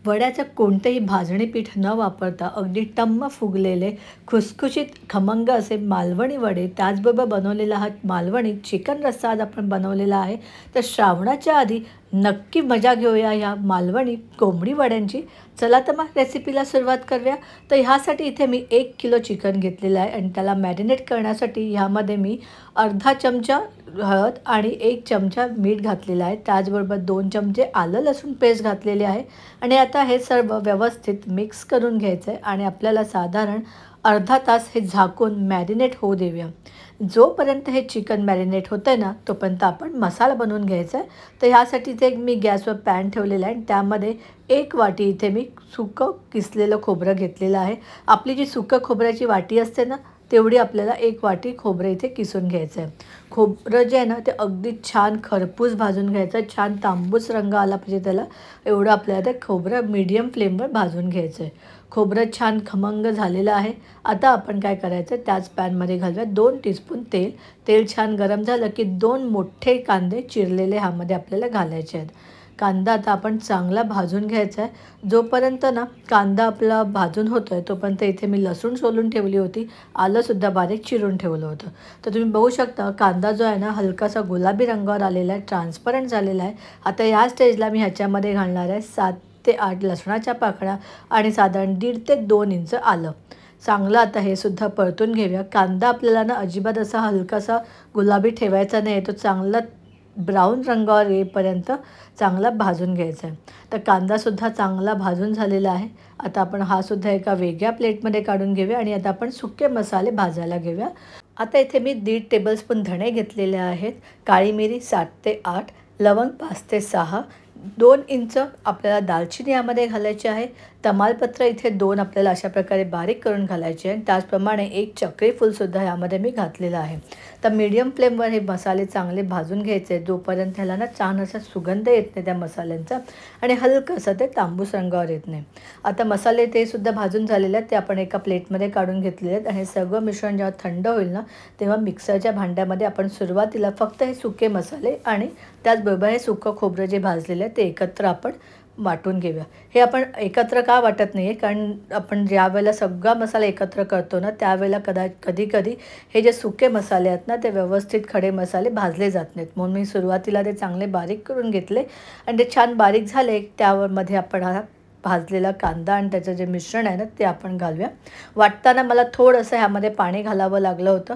वड्याचं कोणतेही भाजणी पीठ न वापरता अगदी टम्म फुगलेले खुसखुशीत खमंग असे मालवणी वडे, त्याचबरोबर बनवलेला हा मालवणी चिकन रस्सा आज आपण बनवलेला आहे. तर श्रावणाच्या आधी नक्की मजा घेऊया ह्या मालवणी कोंबडी वड्यांची. चला तर मग रेसिपीला सुरुवात करूया. तर ह्यासाठी इथे मी 1 किलो चिकन घेतलेलं आहे आणि त्याला मॅरिनेट करण्यासाठी ह्यामध्ये मी अर्धा चमचा हळद आणि 1 चमचा मीठ घातलेला आहे. त्याचबरोबर 2 चमचे आलं लसूण पेस्ट घातलेली आहे आणि आता हे सर्व व्यवस्थित मिक्स करून घ्यायचं आहे आणि आपल्याला साधारण अर्धा तास हे झाकून मॅरिनेट होऊ देऊया. जोपर्यंत हे चिकन मॅरिनेट होतं आहे ना, तोपर्यंत आपण मसाला बनवून घ्यायचा आहे. तर ह्यासाठी इथे मी गॅसवर पॅन ठेवलेला आहे आणि त्यामध्ये 1 वाटी इथे मी सुकं किसलेलं खोबरं घेतलेलं आहे. आपली जी सुकं खोबऱ्याची वाटी असते ना, तेवढी आपल्याला 1 वाटी खोबरं इथे किसून घ्यायचं आहे. खोबरं जे आहे ना, ते अगदी छान खरपूस भाजून घ्यायचं. छान तांबूस रंग आला पाहिजे त्याला, एवढं आपल्याला ते खोबरं मीडियम फ्लेमवर भाजून घ्यायचं आहे. खोबरं छान खमंग झालेलं आहे. आता आपण काय करायचं, त्याच पॅनमध्ये घालूया 2 टीस्पून तेल. तेल छान गरम झालं की 2 मोठे कांदे चिरलेले ह्यामध्ये आपल्याला घालायचे आहेत. कांदा आता आपण चांगला भाजून घ्यायचा आहे. जोपर्यंत ना कांदा आपला भाजून होतो आहे, तोपर्यंत इथे मी लसूण सोलून ठेवली होती, आलंसुद्धा बारीक चिरून ठेवलं होतं. तर तुम्ही बघू शकता कांदा जो आहे ना, हलकासा गुलाबी रंगावर आलेला आहे, ट्रान्सपरंट झालेला आहे. आता या स्टेजला मी ह्याच्यामध्ये घालणार आहे 7 ते 8 लसणाच्या पाकळ्या आणि साधारण 1.5 ते 2 इंच आलं. चांगलं आता हे सुद्धा परतून घेऊया. कांदा आपल्याला ना अजिबात असा हलकासा गुलाबी ठेवायचा नाही, तो चांगला ब्राऊन रंगावर येईपर्यंत चांगला भाजून घ्यायचा आहे. तर कांदासुद्धा चांगला भाजून झालेला आहे. आता आपण हा सुद्धा एका वेगळ्या प्लेटमध्ये काढून घेऊया आणि आता आपण सुके मसाले भाजायला घेऊया. आता इथे मी 1.5 टेबलस्पून धणे घेतलेले आहेत, काळी मिरी 7 ते 8, लवंग 5 ते 6, 2 इंच आपल्याला दालचिनी यामध्ये घालायची आहे. तमालपत्र इथे 2 आपल्याला अशा प्रकारे बारीक करून घालायचे आहे. त्याचप्रमाणे 1 चक्री फूलसुद्धा यामध्ये मी घातलेलं आहे. तर मीडियम फ्लेमवर हे मसाले चांगले भाजून घ्यायचे, जोपर्यंत ह्याला ना छान असा सुगंध येत नाही त्या मसाल्यांचा आणि हलकंसं ते तांबूस रंगावर येत नाही. आता मसाले ते सुद्धा भाजून झालेले आहेत, ते आपण एका प्लेटमध्ये काढून घेतलेले आहेत आणि हे सगळं मिश्रण जेव्हा थंड होईल ना, तेव्हा मिक्सरच्या भांड्यामध्ये आपण सुरुवातीला फक्त हे सुके मसाले आणि त्याचबरोबर हे सुकं खोबरं जे भाजलेलं आहे ते एकत्र आपण वाटून घेऊया. हे आपण एकत्र का वाटत नाही आहे, कारण आपण ज्यावेळेला सगळा मसाला एकत्र करतो ना, त्यावेळेला कधी-कधी हे जे सुके मसाले आहेत ना, ते व्यवस्थित खडे मसाले भाजले जात नाहीत. म्हणून मी सुरुवातीला ते चांगले बारीक करून घेतले आणि ते छान बारीक झाले, त्यामध्ये आपण हा भाजलेला कांदा आणि त्याचं जे मिश्रण आहे ना, ते आपण घालूया. वाटताना मला थोडंसं ह्यामध्ये पाणी घालावं लागलं होतं.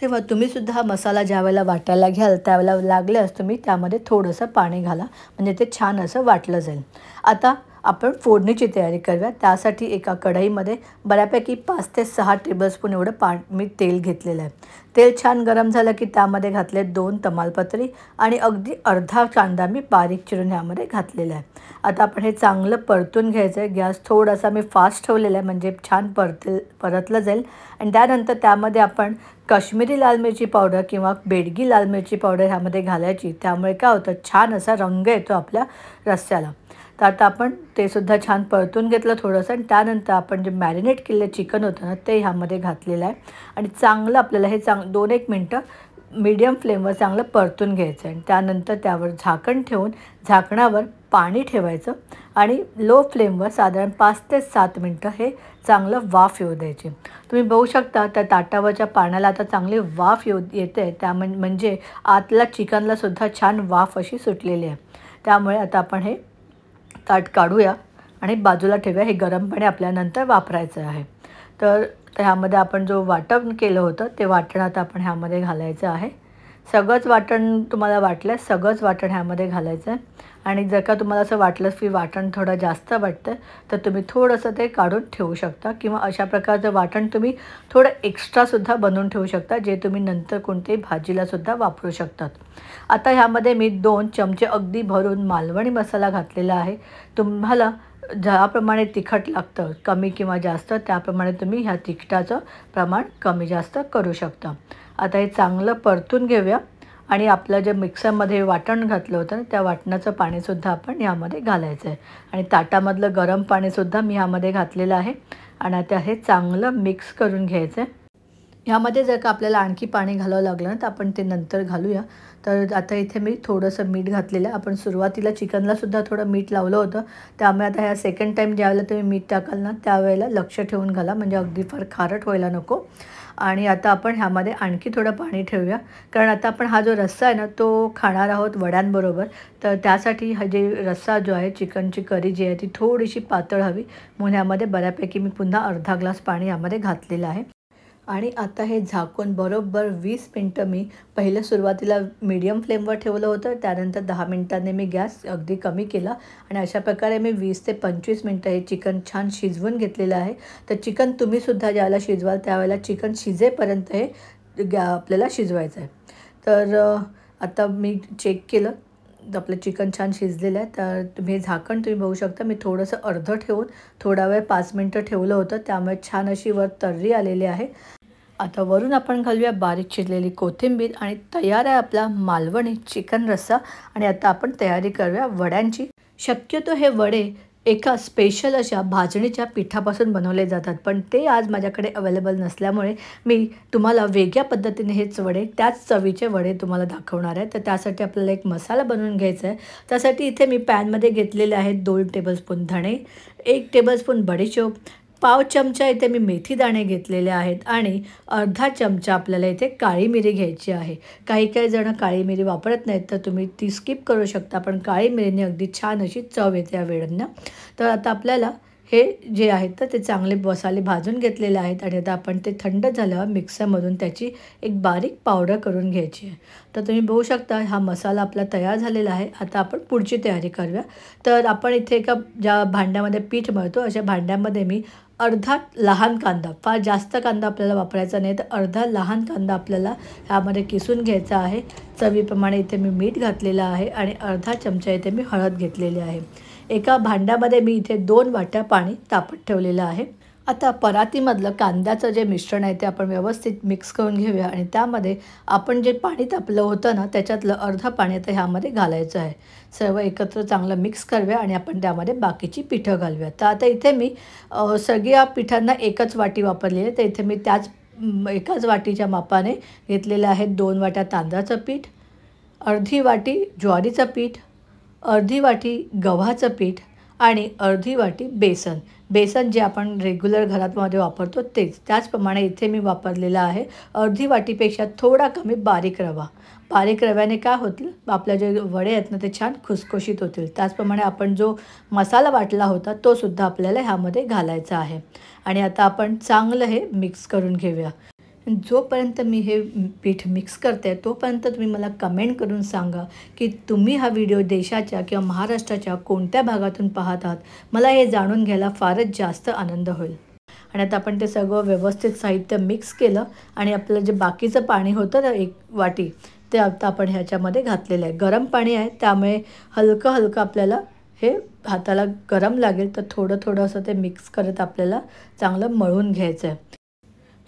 तेव्हा तुम्हीसुद्धा हा मसाला ज्यावेळेला वाटायला घ्याल, त्यावेळेला लागल्यास तुम्ही त्यामध्ये थोडंसं पाणी घाला, म्हणजे ते छान असं वाटलं जाईल. आता आपण फोडणीची तयारी करूया. त्यासाठी एका कढईमध्ये बऱ्यापैकी 5 ते 6 टेबलस्पून एवढं मी तेल घेतलेलं आहे. तेल छान गरम झालं की त्यामध्ये घातले 2 तमालपत्री आणि अगदी अर्धा कांदा मी बारीक चिरून ह्यामध्ये घातलेला आहे. आता आपण हे चांगलं परतून घ्यायचं आहे. गॅस थोडासा मी फास्ट ठेवलेला आहे, म्हणजे छान परतलं जाईल. आणि त्यानंतर त्यामध्ये आपण काश्मीरी लाल मिरची पावडर किंवा बेडगी लाल मिरची पावडर ह्यामध्ये घालायची. त्यामुळे काय होतं, छान असा रंग येतो आपल्या रस्स्याला. तर आता आपण ते सुद्धा छान परतून घेतलं थोडंसं आणि त्यानंतर आपण जे मॅरिनेट केलेलं चिकन होतं ना, ते ह्यामध्ये घातलेलं आहे आणि चांगलं आपल्याला हे 2-1 मिनटं मीडियम फ्लेमवर चांगलं परतून घ्यायचं आहे. आणि त्यानंतर त्यावर झाकण ठेवून झाकणावर पाणी ठेवायचं आणि लो फ्लेमवर साधारण 5 ते 7 मिनटं हे चांगलं वाफ येऊ द्यायची. तुम्ही बघू शकता त्या ताटावरच्या पाण्याला आता चांगली वाफ येते, म्हणजे आतल्या चिकनलासुद्धा छान वाफ अशी सुटलेली आहे. त्यामुळे आता आपण हे ताट काढूया आणि बाजूला ठेवूया. हे गरम पाणी आपल्याला नंतर वापरायचं आहे. तर ह्यामध्ये आपण जो वाटण केलं होतं, ते वाटण आता आपण ह्यामध्ये घालायचं आहे. सगळंच वाटण तुम्हाला वाटल्यास सगळंच वाटण ह्यामध्ये घालायचं आहे. आणि जर का तुम्हाला असं वाटलं की वाटण थोडं जास्त वाटतं, तर तुम्ही थोडंसं ते काढून ठेवू शकता किंवा अशा प्रकारचं वाटण तुम्ही थोडं एक्स्ट्रासुद्धा बनवून ठेवू शकता, जे तुम्ही नंतर कोणत्याही भाजीलासुद्धा वापरू शकतात. आता ह्यामध्ये मी 2 चमचे अगदी भरून मालवणी मसाला घातलेला आहे. तुम्हाला ज्याप्रमाणे तिखट लागतं, कमी किंवा जास्त, त्याप्रमाणे तुम्ही ह्या तिखटाचं प्रमाण कमी जास्त करू शकता. आता हे चांगलं परतून घेऊया आणि आपलं जे मिक्सरमध्ये वाटण घातलं होतं ना, त्या वाटणाचं पाणीसुद्धा आपण यामध्ये घालायचं आहे आणि ताटामधलं गरम पाणीसुद्धा मी ह्यामध्ये घातलेलं आहे आणि आता हे चांगलं मिक्स करून घ्यायचं आहे. ह्यामध्ये जर का आपल्याला आणखी पाणी घालावं लागलं ना तर आपण ते नंतर घालूया. तर आता इथे मी थोडंसं मीठ घातलेलं आहे. आपण सुरुवातीला चिकनलासुद्धा थोडं मीठ लावलं होतं, त्यामुळे आता ह्या सेकंड टाईम ज्यावेळेला तुम्ही मीठ टाकाल ना त्यावेळेला लक्ष ठेवून घाला, म्हणजे अगदी फार खारट व्हायला नको. आणि आता आपण ह्यामध्ये आणखी थोडं पाणी ठेवूया, कारण आता आपण हा जो रस्सा आहे ना तो खाणार आहोत वड्यांबरोबर. तर त्यासाठी हा जे रस्सा जो आहे, चिकनची करी जी आहे ती थोडीशी पातळ हवी, म्हणून ह्यामध्ये बऱ्यापैकी मी पुन्हा अर्धा ग्लास पाणी यामध्ये घातलेलं आहे. आणि आता हे झाकून बरोबर 20 मिनटं मी पहिलं सुरुवातीला मीडियम फ्लेमवर ठेवलं होतं, त्यानंतर 10 मिनटांनी मी गॅस अगदी कमी केला आणि अशा प्रकारे मी 20 ते 25 मिनटं हे चिकन छान शिजवून घेतलेलं आहे. तर चिकन तुम्हीसुद्धा ज्यावेळेला शिजवाल त्यावेळेला चिकन शिजेपर्यंत हे आपल्याला शिजवायचं आहे. तर आता मी चेक केलं, आपलं चिकन छान शिजलेलं आहे. तर तुम्ही झाकण तुम्ही बघू शकता, मी थोडंसं अर्धं ठेवून थोडा वेळ 5 मिनटं ठेवलं होतं, त्यामुळे छान अशी वर तर्री आलेली आहे. आता वरून आपण घालूया बारीक चिरलेली कोथिंबीर आणि तयार आहे आपला मालवणी चिकन रस्सा. आणि आता आपण तयारी करूया वड्यांची. शक्यतो हे वडे एका स्पेशल अशा भाजणीच्या पिठापासून बनवले जातात, पण ते आज माझ्याकडे अवेलेबल नसल्यामुळे मी तुम्हाला वेगळ्या पद्धतीने हेच वडे, त्याच चवीचे वडे तुम्हाला दाखवणार आहे. तर त्यासाठी आपल्याला एक मसाला बनवून घ्यायचा आहे. त्यासाठी इथे मी पॅनमध्ये घेतलेले आहेत 2 टेबलस्पून धणे, 1 टेबलस्पून बडीशोप, पाव चमचा इथे मी मेथी दाणे घेतलेले आहेत आणि अर्धा चमचा आपल्याला इथे काळी मिरी घ्यायची आहे. काही जण काळी मिरी वापरत नाहीत, तर तुम्ही ती स्किप करू शकता, पण काळी मिरीने अगदी छान अशी चव येते या वेळांना. तर आता आपल्याला हे जे आहेत तर ते चांगले मसाले भाजून घेतलेले आहेत आणि आता आपण ते थंड झाल्यावर मिक्सरमधून त्याची एक बारीक पावडर करून घ्यायची आहे. तर तुम्ही बघू शकता हा मसाला आपला तयार झालेला आहे. आता आपण पुढची तयारी करूया. तर आपण इथे एका ज्या भांड्यामध्ये पीठ मळतो अशा भांड्यामध्ये मी अर्धा लहान कांदा, फार जास्त कांदा आपल्याला वापरायचा नाही, तर अर्धा लहान कांदा आपल्याला ह्यामध्ये किसून घ्यायचा आहे. चवीप्रमाणे इथे मी मीठ घातलेलं आहे आणि अर्धा चमचा इथे मी हळद घेतलेली आहे. एका भांड्यामध्ये मी इथे 2 वाट्या पाणी तापत ठेवलेलं आहे. आता परातीमधलं कांद्याचं जे मिश्रण आहे ते आपण व्यवस्थित मिक्स करून घेऊया आणि त्यामध्ये आपण जे पाणी तापलं होतं ना त्याच्यातलं अर्धं पाणी आता ह्यामध्ये घालायचं आहे. सर्व एकत्र चांगलं मिक्स करूया आणि आपण त्यामध्ये बाकीची पिठं घालूया. तर आता इथे मी सगळ्या पिठांना एकच वाटी वापरली आहे. तर इथे मी त्याच एकाच वाटीच्या मापाने घेतलेलं आहे 2 वाट्या तांदळाचं पीठ, अर्धी वाटी ज्वारीचं पीठ, अर्धी वाटी गव्हाचं पीठ आणि अर्धी वाटी बेसन. बेसन जे आपण रेग्युलर घरामध्ये वापरतो तेच. त्याचप्रमाणे इथे मी वापरलेला आहे अर्धी वाटीपेक्षा थोडा कमी बारीक रवा. बारीक रव्याने काय होतील, आपल्या जे वडे आहेत ना ते छान खुसखुशीत होतील. त्याचप्रमाणे आपण जो मसाला वाटला होता तोसुद्धा आपल्याला ह्यामध्ये घालायचा आहे. आणि आता आपण चांगलं हे मिक्स करून घेऊया. जोपर्यंत मी हे पीठ मिक्स करते तोपर्यंत तुम्ही मला कमेंट करून सांगा की तुम्ही हा व्हिडिओ देशाच्या किंवा महाराष्ट्राच्या कोणत्या भागातून पाहत आहात. मला हे जाणून घ्यायला फारच जास्त आनंद होईल. आणि आता आपण ते सगळं व्यवस्थित साहित्य मिक्स केलं आणि आपलं जे बाकीचं पाणी होतं ना 1 वाटी, ते आता आपण ह्याच्यामध्ये घातलेलं आहे. गरम पाणी आहे त्यामुळे हलकं हलकं आपल्याला हे हाताला गरम लागेल, तर थोडं थोडं असं ते मिक्स करत आपल्याला चांगलं मळून घ्यायचं आहे.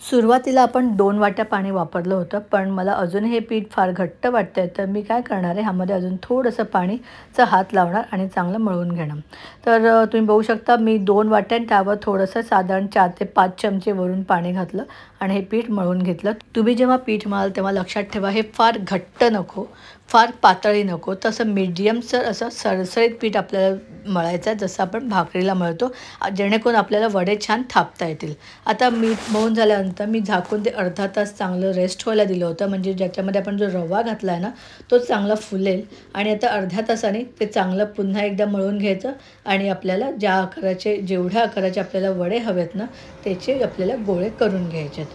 सुरुवातीला आपण 2 वाट्या पाणी वापरलं होतं, पण मला अजून हे पीठ फार घट्ट वाटतं आहे, तर मी काय करणार आहे ह्यामध्ये अजून थोडंसं पाणीचा हात लावणार आणि चांगलं मळून घेणार. तर तुम्ही बघू शकता मी 2 वाट्या त्यावर थोडंसं साधारण 4 ते 5 चमचे वरून पाणी घातलं आणि हे पीठ मळून घेतलं. तुम्ही जेव्हा पीठ मळाल तेव्हा लक्षात ठेवा हे फार घट्ट नको, फार पातळी नको, तसं मीडियमसर असं सरसरीत पीठ आपल्याला मळायचं आहे, जसं आपण भाकरीला मळतो, जेणेकरून आपल्याला वडे छान थापता येतील. आता मीठ मळून झाल्यानंतर मी झाकून ते अर्धा तास चांगलं रेस्ट व्हायला दिलं होतं, म्हणजे ज्याच्यामध्ये आपण जो रवा घातला आहे ना तो चांगला फुलेल. आणि आता अर्ध्या तासाने ते चांगलं पुन्हा एकदा मळून घ्यायचं आणि आपल्याला ज्या आकाराचे, जेवढ्या आकाराचे आपल्याला वडे हवेत ना त्याचे आपल्याला गोळे करून घ्यायचे आहेत.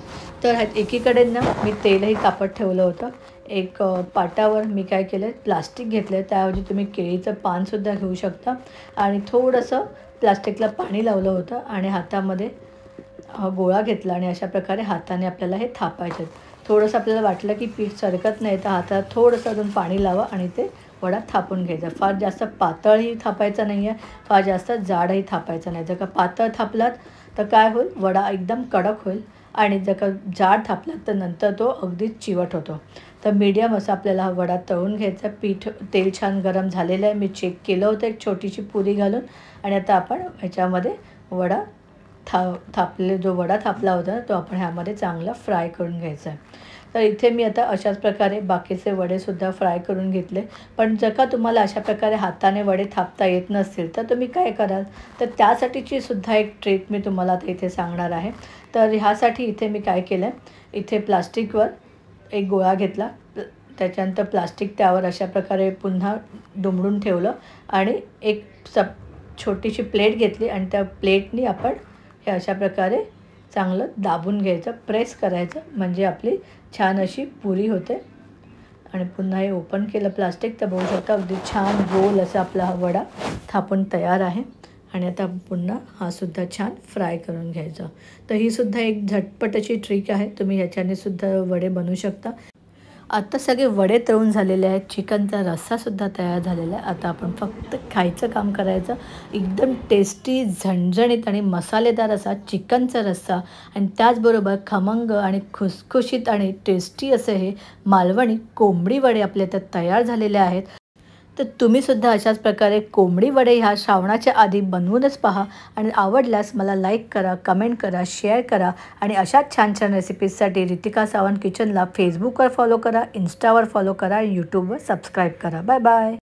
तर एकीकडे ना मी तेलही तापत ठेवलं होतं. एक पाटावर मी काय केलं आहे, प्लास्टिक घेतलं आहे, त्याऐवजी तुम्ही केळीचं पानसुद्धा घेऊ शकता. आणि थोडंसं प्लास्टिकला पाणी लावलं होतं आणि हातामध्ये गोळा घेतला आणि अशा प्रकारे हाताने आपल्याला हे थापायचे. थोडंसं आपल्याला वाटलं की पीठ सरकत नाही तर हातात थोडंसं अजून पाणी लावा आणि ते वडा थापून घ्यायचा. फार जास्त पातळही थापायचा नाही आहे, फार जास्त जाडही थापायचा नाही. जर का पातळ थापलात तर काय होईल, वडा एकदम कडक होईल आणि जर का जाड थापलात तर नंतर तो अगदीच चिवट होतो. तर मीडियम असं आपल्याला हा वडा तळून घ्यायचा. पीठ तेल छान गरम झालेलं आहे, मी चेक केलं होतं एक छोटीशी पुरी घालून. आणि आता आपण ह्याच्यामध्ये वडा जो वडा थापला होता तो आपण ह्यामध्ये चांगला फ्राय करून घ्यायचा आहे. तर इथे मी आता अशाच प्रकारे बाकीचे वडेसुद्धा फ्राय करून घेतले. पण जर का तुम्हाला अशा प्रकारे हाताने वडे थापता येत नसतील तर तुम्ही काय कराल, तर त्यासाठीची सुद्धा एक ट्रिक मी तुम्हाला आता इथे सांगणार आहे. तर ह्यासाठी इथे मी काय केलं आहे, इथे प्लास्टिकवर एक गोळा घेतला, त्याच्यानंतर प्लास्टिक त्यावर अशा प्रकारे पुन्हा दुमडून ठेवलं आणि एक छोटीशी प्लेट घेतली आणि त्या प्लेटनी आपण हे अशा प्रकारे चांगलं दाबून घ्यायचं, प्रेस करायचं, म्हणजे आपली छान अशी पुरी होते. आणि पुन्हा हे ओपन केलं प्लास्टिक तर बघू शकता अगदी छान गोल असा आपला हा वडा थापून तयार आहे. आणि आता पुन्हा हा सुद्धा छान फ्राय करून घ्यायचा. तर ही सुद्धा एक झटपट अशी ट्रिक आहे, तुम्ही ह्याच्याने सुद्धा वडे बनवू शकता. आता सगळे वडे तळून झालेले आहेत, चिकनचा रस्सासुद्धा तयार झालेला आहे. आता आपण फक्त खायचं काम करायचं. एकदम टेस्टी, झणझणीत आणि मसालेदार असा चिकनचा रस्सा आणि त्याचबरोबर खमंग आणि खुसखुशीत आणि टेस्टी असे हे मालवणी कोंबडी वडे आपले तर तयार झालेले आहेत. तर तुम्हीसुद्धा अशाच प्रकारे कोंबडी वडे ह्या श्रावणाच्या आधी बनवूनच पहा आणि आवडल्यास मला लाईक करा, कमेंट करा, शेअर करा आणि अशाच छान छान रेसिपीजसाठी रितिका सावंत किचनला फेसबुकवर फॉलो करा, इंस्टावर फॉलो करा आणि यूट्यूबवर सबस्क्राईब करा. Bye bye.